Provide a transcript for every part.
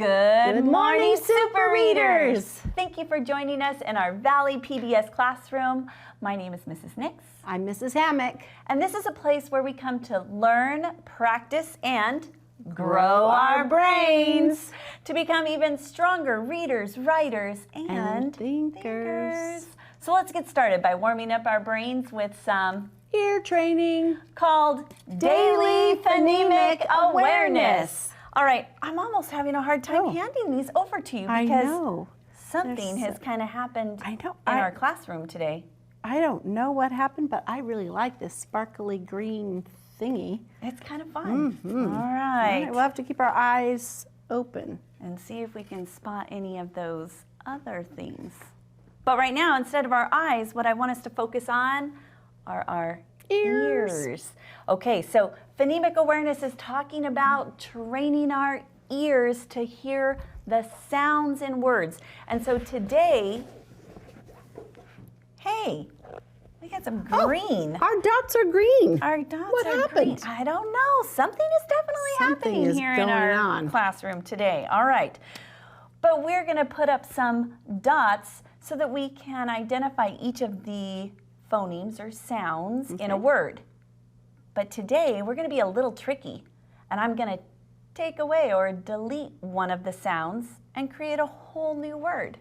Good morning, Super Readers! Thank you for joining us in our Valley PBS classroom. My name is Mrs. Nix. I'm Mrs. Hammock. And this is a place where we come to learn, practice, and grow our brains to become even stronger readers, writers, and thinkers. So let's get started by warming up our brains with some ear training called Daily Phonemic Awareness. All right, I'm almost having a hard time handing these over to you because something has kind of happened in our classroom today. I don't know what happened, but I really like this sparkly green thingy. It's kind of fun. All right. We'll have to keep our eyes open and see if we can spot any of those other things. But right now, instead of our eyes, what I want us to focus on are our ears. Okay, so phonemic awareness is talking about training our ears to hear the sounds in words. And so today, hey, we got some green. Our dots are green. Our dots what are happened? green. I don't know. Something is definitely happening here in our classroom today. All right. But we're going to put up some dots so that we can identify each of the phonemes or sounds in a word. But today we're going to be a little tricky, and I'm going to take away or delete one of the sounds and create a whole new word.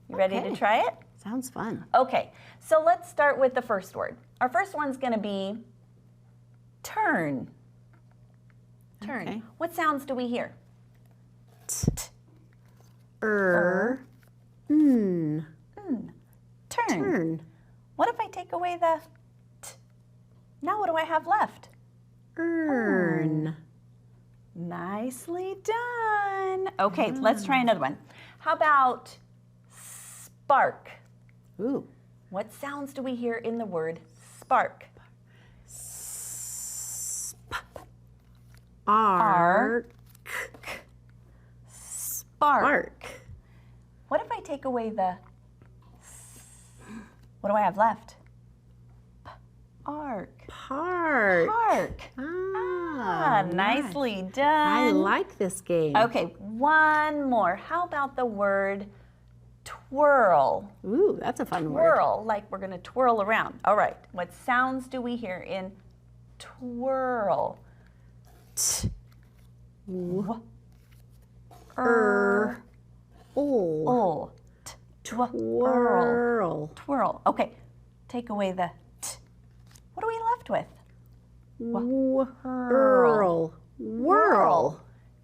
You ready to try it? Sounds fun. Okay, so let's start with the first word. Our first one's going to be turn. Turn. Okay. What sounds do we hear? Turn. Turn. What if I take away the t? Now what do I have left? Earn. Nicely done. Okay, let's try another one. How about spark? Ooh. What sounds do we hear in the word spark? Arc. Spark. What if I take away the what do I have left? Arc. Park. Park. Nicely done. I like this game. Okay, one more. How about the word twirl? Ooh, that's a fun word. Twirl, like we're going to twirl around. All right, what sounds do we hear in twirl? Twirl. Twirl. Okay, take away the t. What are we left with? Whirl. Whirl.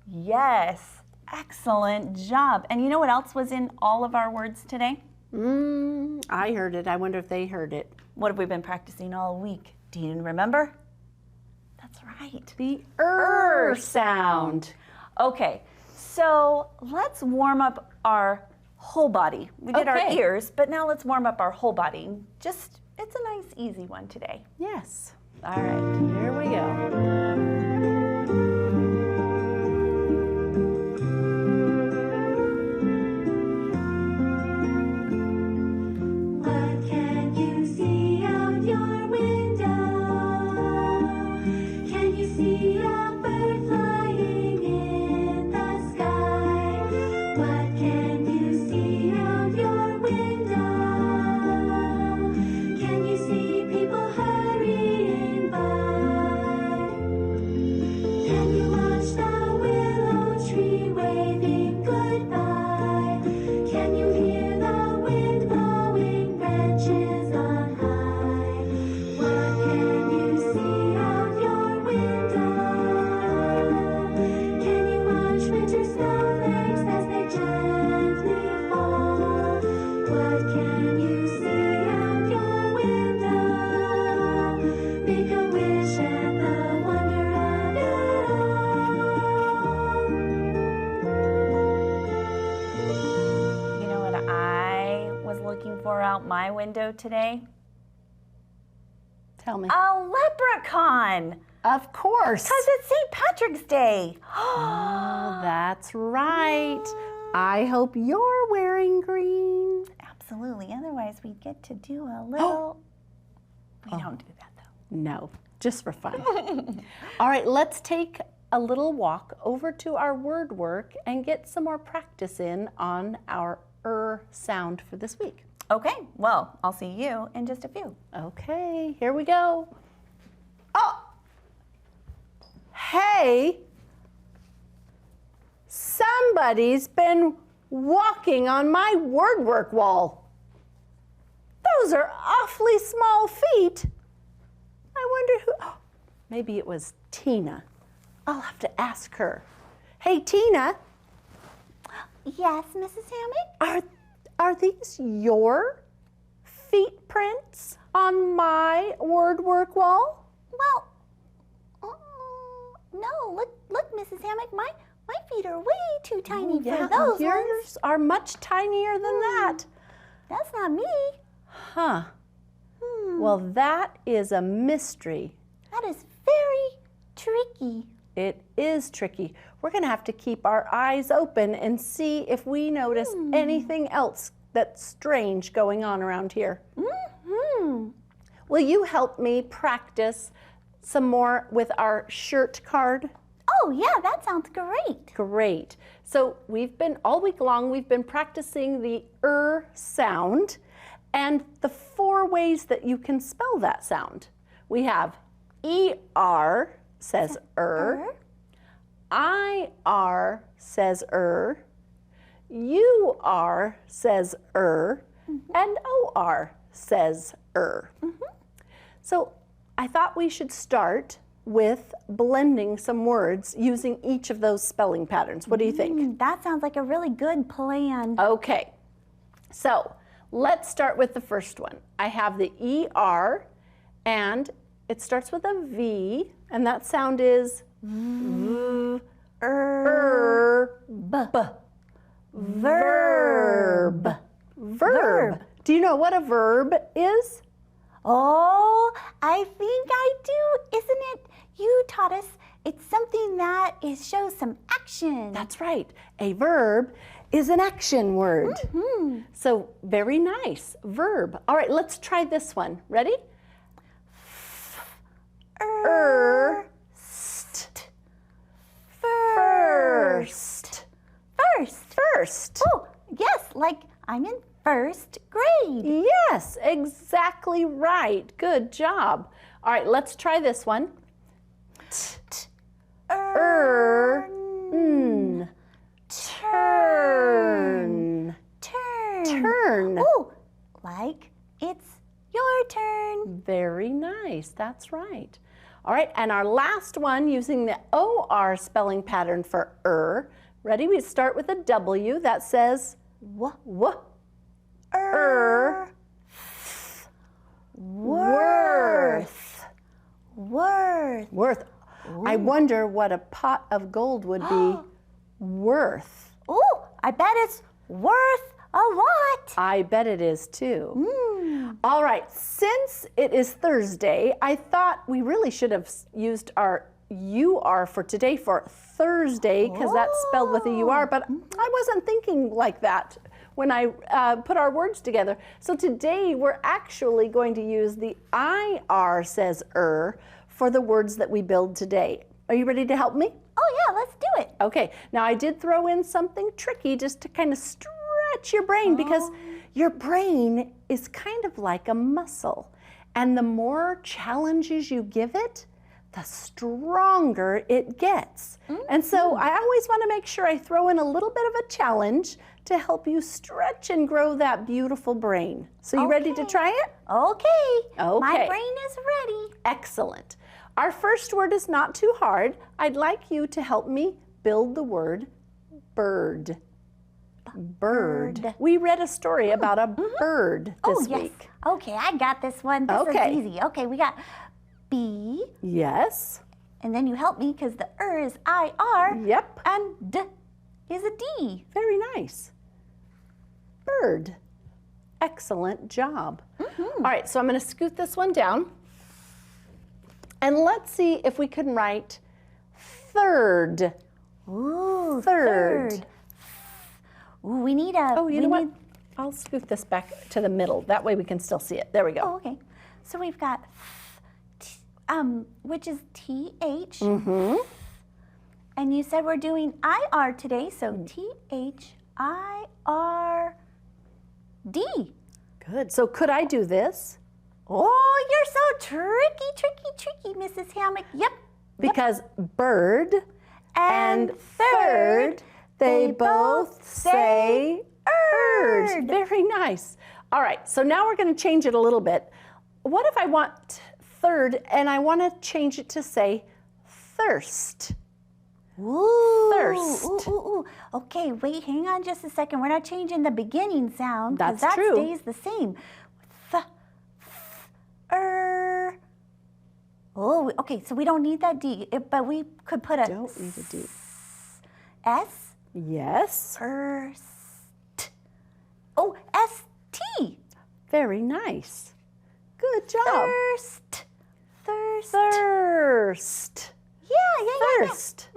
Yes, excellent job. And you know what else was in all of our words today? I heard it. I wonder if they heard it. What have we been practicing all week? Do you remember? That's right. The er sound. Okay, so let's warm up our whole body. We did our ears, but now let's warm up our whole body. It's a nice, easy one today. Yes. All right, here we go. Out my window today? Tell me. A leprechaun. Of course. Because it's St. Patrick's Day. Oh, that's right. I hope you're wearing green. Absolutely. Otherwise, we get to do a little... We don't do that, though. No, just for fun. All right, let's take a little walk over to our word work and get some more practice in on our sound for this week. Okay, well, I'll see you in just a few. Okay, here we go. Oh! Hey! Somebody's been walking on my word work wall. Those are awfully small feet. I wonder who, oh, maybe it was Tina. I'll have to ask her. Hey, Tina. Yes, Mrs. Hammock? Are these your feet prints on my word work wall? Well, no, look, Mrs. Hammock, my feet are way too tiny for those yours ones. Are much tinier than that. That's not me. Huh. Well, that is a mystery. That is very tricky. It is tricky. We're going to have to keep our eyes open and see if we notice anything else that's strange going on around here. Will you help me practice some more with our shirt card? Oh, yeah, that sounds great. Great. So all week long, we've been practicing the sound and the 4 ways that you can spell that sound. We have ER says IR says UR says and OR says So I thought we should start with blending some words using each of those spelling patterns. What do you think? That sounds like a really good plan. Okay, so let's start with the first one. I have the ER, and it starts with a V, and that sound is verb. Verb. Do you know what a verb is? Oh, I think I do. Isn't it? You taught us it's something that shows some action. That's right. A verb is an action word. So very nice. Verb. All right, let's try this one. Ready? First. Oh, yes, like I'm in first grade. Yes, exactly right. Good job. All right, let's try this one. Turn. Oh, like it's your turn. Very nice. That's right. All right, and our last one using the OR spelling pattern for Ready? We start with a W that says worth. I wonder what a pot of gold would be worth. Oh, I bet it's worth a lot. I bet it is too. All right, since it is Thursday, I thought we really should have used our UR for today for Thursday, because that's spelled with a UR, but I wasn't thinking like that when I put our words together. So today we're actually going to use the IR says for the words that we build today. Are you ready to help me? Oh yeah, let's do it. Okay, now I did throw in something tricky just to kind of stretch your brain, because your brain is kind of like a muscle, and the more challenges you give it, the stronger it gets. And so I always want to make sure I throw in a little bit of a challenge to help you stretch and grow that beautiful brain. So you ready to try it? Okay. My Okay. brain is ready. Excellent. Our first word is not too hard. I'd like you to help me build the word bird. Bird. We read a story about a bird this week. Okay, I got this one. This is easy. Okay, we got B. Yes. And then you help me because the is IR. Yep. And D is a D. Very nice. Bird. Excellent job. All right, so I'm going to scoot this one down. And let's see if we can write third. Ooh, Third. Ooh, we need a... Oh, you know what? I'll scoot this back to the middle. That way we can still see it. There we go. Oh, okay. So we've got, which is TH. And you said we're doing IR today, so T-H-I-R-D. Good. So could I do this? Oh, you're so tricky, Mrs. Hammock. Yep. Because bird and third, they both say erd. Very nice. All right, so now we're going to change it a little bit. What if I want third and I want to change it to say thirst? Ooh, thirst. Ooh. Okay, wait, hang on just a second. We're not changing the beginning sound. That's that true. Stays the same. Oh, okay, so we don't need that D, but we could put a Don't need a D. S. Yes. First. Oh, S-T. Very nice. Good job. Thirst. Yeah. Thirst.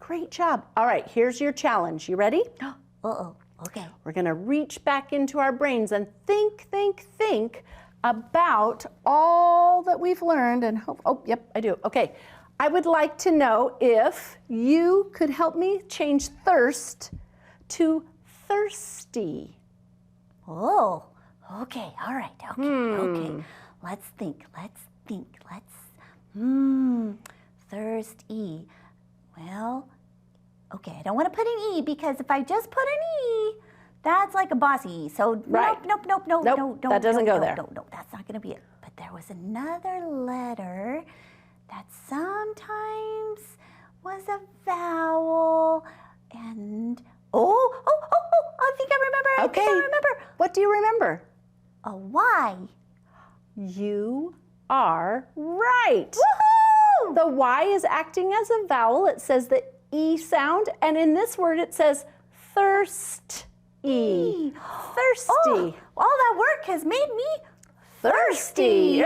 Great job. All right, here's your challenge. You ready? Uh-oh, okay. We're going to reach back into our brains and think about all that we've learned and hope. Oh, yep, I do. Okay. I would like to know if you could help me change thirst to thirsty. Oh, okay, all right, okay. Let's think. Thirsty. Well, okay, I don't want to put an E because if I just put an E, that's like a bossy E. So right. Nope, That doesn't go there. No, that's not going to be it. But there was another letter that sometimes was a vowel and oh, I think I remember. Okay. I think I remember. What do you remember? A Y. You are right. Woohoo! The Y is acting as a vowel. It says the E sound, and in this word it says thirst. Thirsty. Oh, all that work has made me thirsty.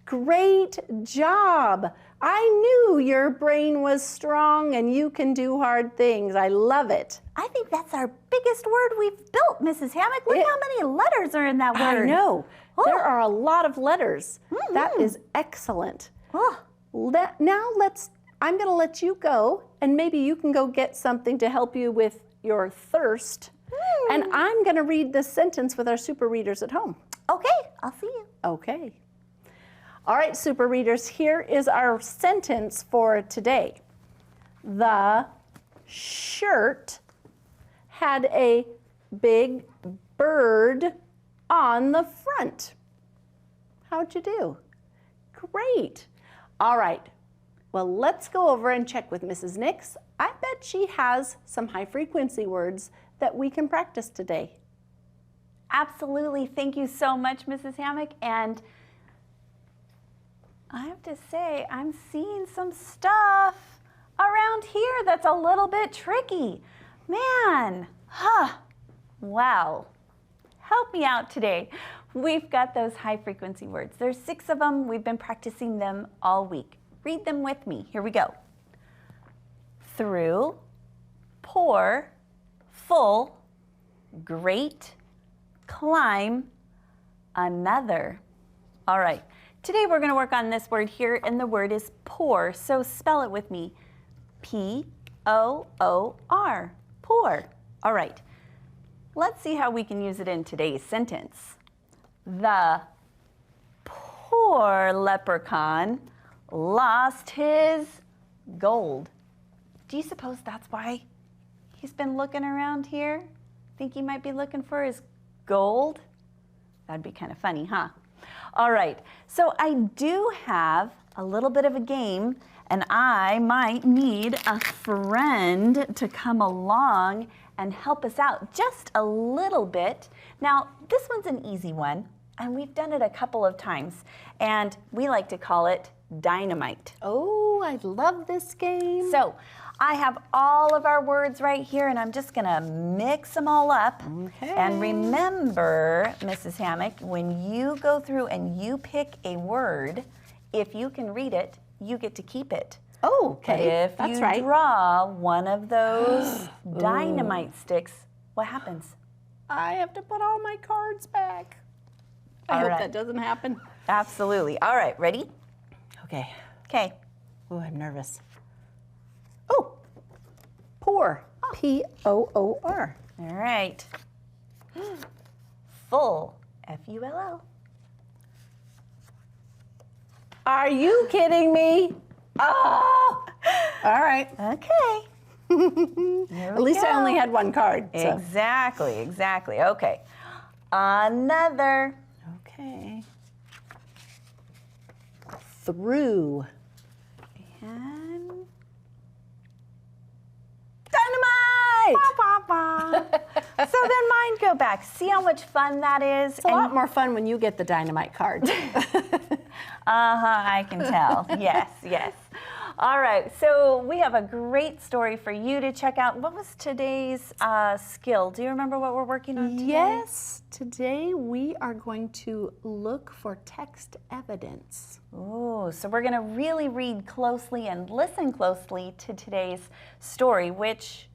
Great job. I knew your brain was strong and you can do hard things. I love it. I think that's our biggest word we've built, Mrs. Hammock. Look how many letters are in that word. I know. There are a lot of letters. That is excellent. I'm going to let you go, and maybe you can go get something to help you with your thirst. And I'm going to read this sentence with our super readers at home. Okay, I'll see you. Okay. All right, super readers, here is our sentence for today. The shirt had a big bird on the front. How'd you do? Great. All right. Well, let's go over and check with Mrs. Nix. I bet she has some high frequency words that we can practice today. Absolutely. Thank you so much, Mrs. Hammock. And I have to say, I'm seeing some stuff around here that's a little bit tricky. Man, wow. Help me out today. We've got those high frequency words. There's 6 of them. We've been practicing them all week. Read them with me. Here we go. Through, pour, full, great, climb, another. All right. Today we're going to work on this word here, and the word is pour. So spell it with me. P-O-O-R. Pour. All right. Let's see how we can use it in today's sentence. The poor leprechaun lost his gold. Do you suppose that's why he's been looking around here? Think he might be looking for his gold? That'd be kind of funny, huh? All right, so I do have a little bit of a game, and I might need a friend to come along and help us out just a little bit. Now, this one's an easy one, and we've done it a couple of times, and we like to call it dynamite. Oh, I love this game. So I have all of our words right here, and I'm just gonna mix them all up. Okay. And remember, Mrs. Hammock, when you go through and you pick a word, if you can read it, you get to keep it. Oh, okay. If you draw one of those dynamite sticks, what happens? I have to put all my cards back. I hope that doesn't happen. Absolutely. All right, ready? Okay. Okay. Oh, I'm nervous. Pour. P-O-O-R. All right. Full. F-U-L-L. Are you kidding me? Oh! All right. Okay. At least I only had one card. So. Exactly, exactly. Okay. Another. Okay. Through. And dynamite! Ba, ba, ba. So then mine go back. See how much fun that is? It's a lot more fun when you get the dynamite card. I can tell. Yes, yes. All right, so we have a great story for you to check out. What was today's skill? Do you remember what we're working on today? Yes, today we are going to look for text evidence. Ooh, so we're going to really read closely and listen closely to today's story, which,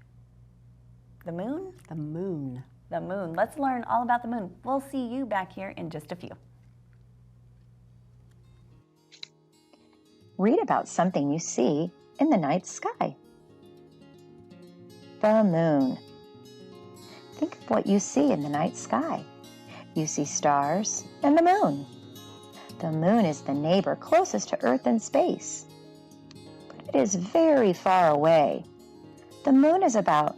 the moon? The moon. The moon. Let's learn all about the moon. We'll see you back here in just a few. Read about something you see in the night sky. The moon. Think of what you see in the night sky. You see stars and the moon. The moon is the neighbor closest to Earth in space, but it is very far away. The moon is about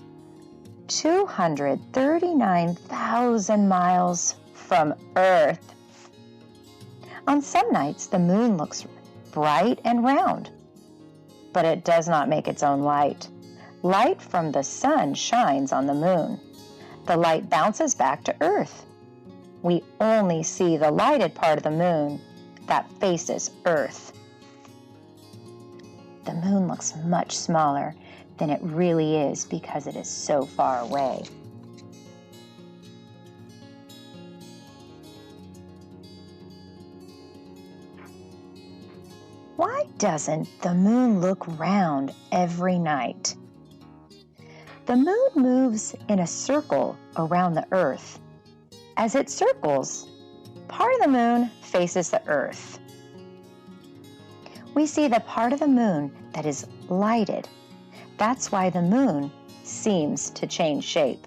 239,000 miles from Earth. On some nights, the moon looks bright and round, but it does not make its own light. Light from the sun shines on the moon. The light bounces back to Earth. We only see the lighted part of the moon that faces Earth. The moon looks much smaller than it really is because it is so far away. Why doesn't the moon look round every night? The moon moves in a circle around the Earth. As it circles, part of the moon faces the Earth. We see the part of the moon that is lighted. That's why the moon seems to change shape.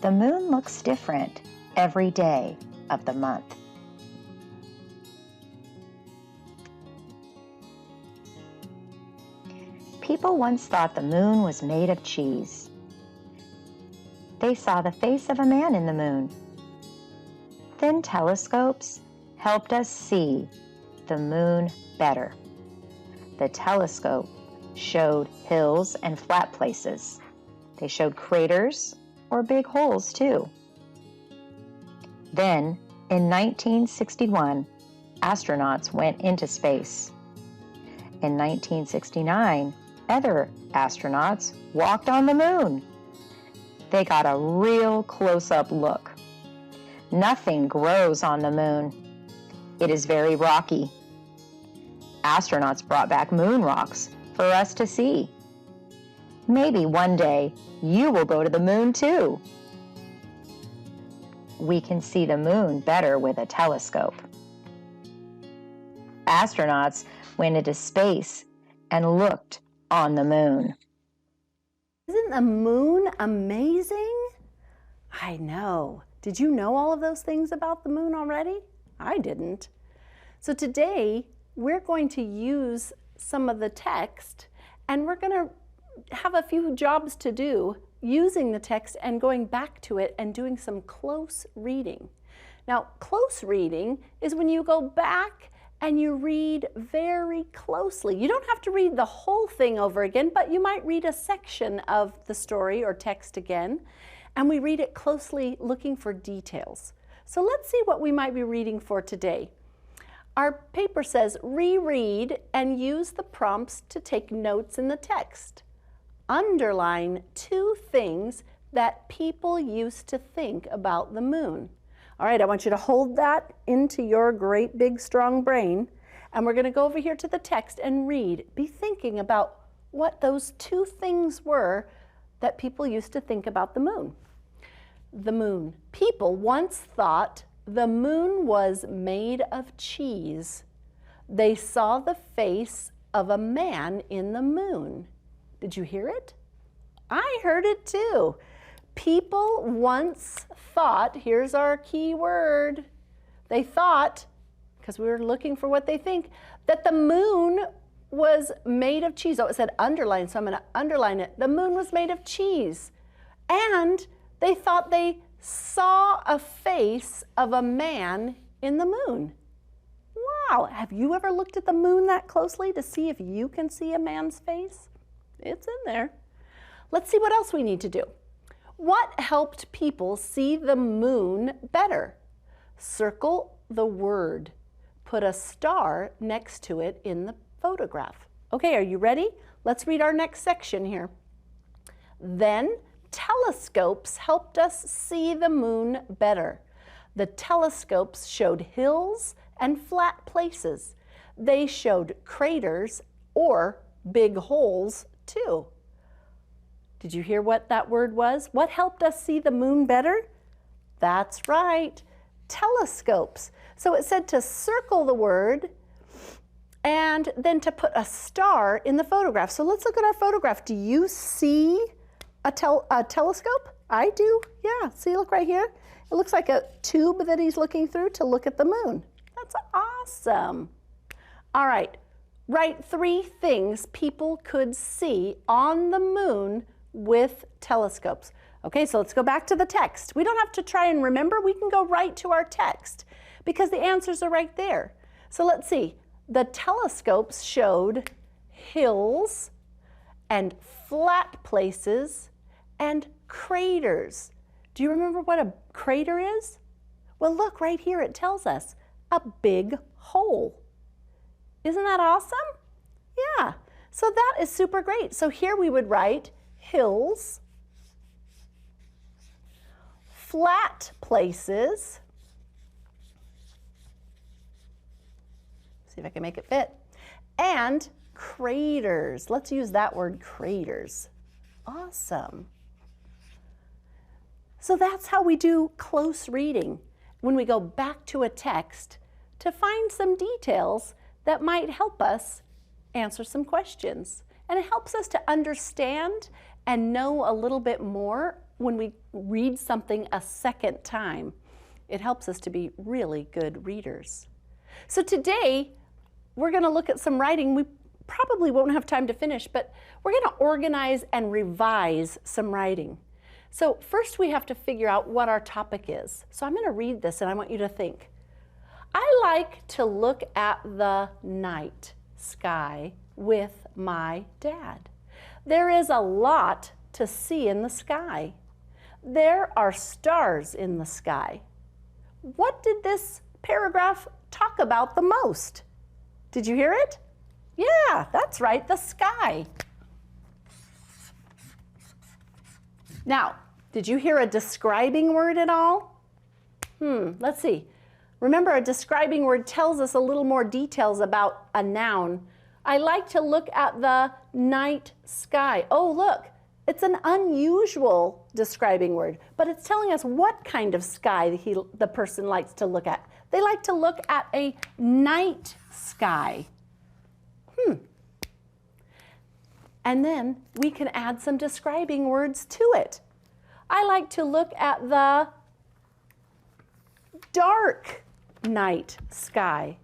The moon looks different every day of the month. People once thought the moon was made of cheese. They saw the face of a man in the moon. Then telescopes helped us see the moon better. The telescope showed hills and flat places. They showed craters or big holes too. Then, in 1961, astronauts went into space. In 1969, other astronauts walked on the moon. They got a real close-up look. Nothing grows on the moon. It is very rocky. Astronauts brought back moon rocks for us to see. Maybe one day you will go to the moon too. We can see the moon better with a telescope. Astronauts went into space and looked on the moon. Isn't the moon amazing? I know. Did you know all of those things about the moon already? I didn't. So today, we're going to use some of the text, and we're going to have a few jobs to do using the text and going back to it and doing some close reading. Now, close reading is when you go back and you read very closely. You don't have to read the whole thing over again, but you might read a section of the story or text again, and we read it closely looking for details. So let's see what we might be reading for today. Our paper says, reread and use the prompts to take notes in the text. Underline 2 things that people used to think about the moon. All right, I want you to hold that into your great big strong brain, and we're going to go over here to the text and read. Be thinking about what those 2 things were that people used to think about the moon. The moon. People once thought the moon was made of cheese. They saw the face of a man in the moon. Did you hear it? I heard it too. People once thought, here's our key word, they thought, because we were looking for what they think, that the moon was made of cheese. Oh, it said underline, so I'm going to underline it. The moon was made of cheese. And they thought they saw a face of a man in the moon. Wow, have you ever looked at the moon that closely to see if you can see a man's face? It's in there. Let's see what else we need to do. What helped people see the moon better? Circle the word. Put a star next to it in the photograph. Okay, are you ready? Let's read our next section here. Then, telescopes helped us see the moon better. The telescopes showed hills and flat places. They showed craters or big holes too. Did you hear what that word was? What helped us see the moon better? That's right, telescopes. So it said to circle the word and then to put a star in the photograph. So let's look at our photograph. Do you see a telescope? I do, yeah. See, look right here. It looks like a tube that he's looking through to look at the moon. That's awesome. All right, write 3 things people could see on the moon with telescopes. Okay, so let's go back to the text. We don't have to try and remember. We can go right to our text because the answers are right there. So let's see. The telescopes showed hills and flat places and craters. Do you remember what a crater is? Well, look right here, it tells us a big hole. Isn't that awesome? Yeah, so that is super great. So here we would write hills, flat places, see if I can make it fit, and craters. Let's use that word, craters. Awesome. So that's how we do close reading, when we go back to a text to find some details that might help us answer some questions. And it helps us to understand and know a little bit more when we read something a second time. It helps us to be really good readers. So today, we're going to look at some writing. We probably won't have time to finish, but we're going to organize and revise some writing. So first we have to figure out what our topic is. So I'm going to read this and I want you to think. I like to look at the night sky with my dad. There is a lot to see in the sky. There are stars in the sky. What did this paragraph talk about the most? Did you hear it? Yeah, that's right, the sky. Now, did you hear a describing word at all? Let's see. Remember, a describing word tells us a little more details about a noun. I like to look at the night sky. Oh, look, it's an unusual describing word, but it's telling us what kind of sky the person likes to look at. They like to look at a night sky. And then we can add some describing words to it. I like to look at the dark night sky.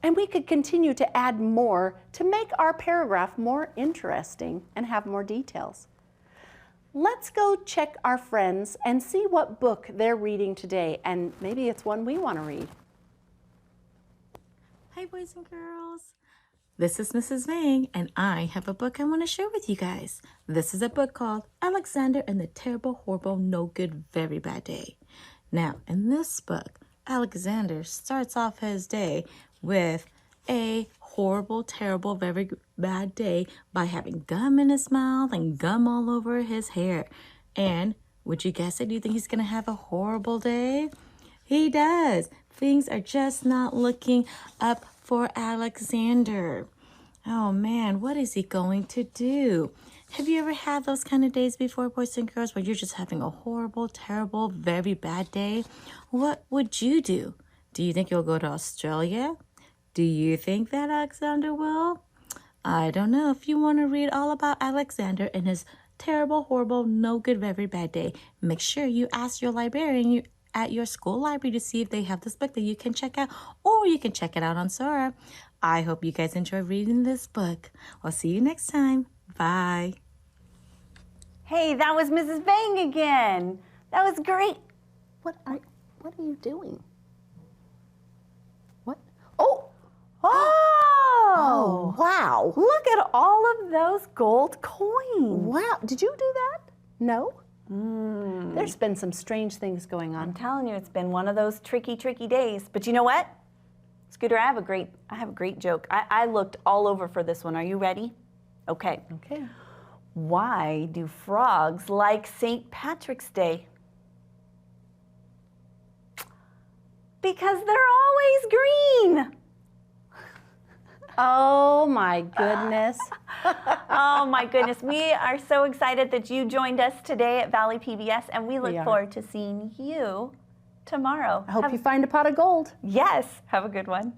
And we could continue to add more to make our paragraph more interesting and have more details. Let's go check our friends and see what book they're reading today, and maybe it's one we want to read. Hi, boys and girls. This is Mrs. Vang, and I have a book I want to share with you guys. This is a book called Alexander and the Terrible, Horrible, No Good, Very Bad Day. Now, in this book, Alexander starts off his day with a horrible, terrible, very bad day by having gum in his mouth and gum all over his hair. And would you guess it? Do you think he's going to have a horrible day? He does. Things are just not looking up for Alexander. Oh man, what is he going to do? Have you ever had those kind of days before, boys and girls, where you're just having a horrible, terrible, very bad day? What would you do? Do you think you'll go to Australia? Do you think that Alexander will? I don't know if you want to read all about Alexander and his terrible, horrible, no good, very bad day. Make sure you ask your librarian at your school library to see if they have this book that you can check out, or you can check it out on Sora. I hope you guys enjoy reading this book. I'll see you next time. Bye. Hey, that was Mrs. Bang again. That was great. What are you doing? What? Oh! Oh! Wow! Look at all of those gold coins. Wow! Did you do that? No? There's been some strange things going on. I'm telling you, it's been one of those tricky days. But you know what? Scooter, I have a great joke. I looked all over for this one. Are you ready? Okay. Okay. Why do frogs like St. Patrick's Day? Because they're always green. Oh my goodness. Oh my goodness. We are so excited that you joined us today at Valley PBS, and we look forward to seeing you tomorrow. I hope you find a pot of gold. Yes. Have a good one.